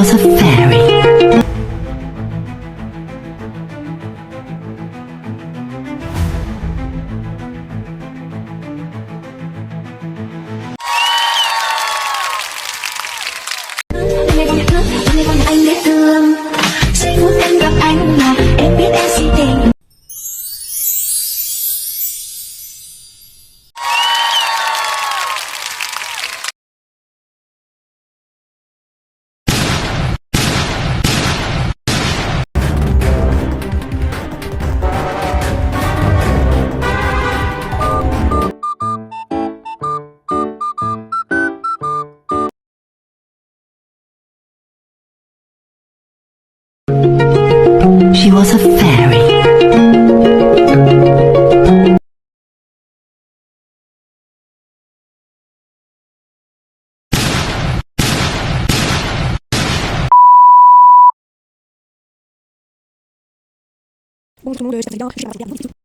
was a fairy. Anh biết thương, giây phút em gặp anh mà em biết em si tình. She was a fairy. Bonjour tout le monde, je m'appelle Léa, je suis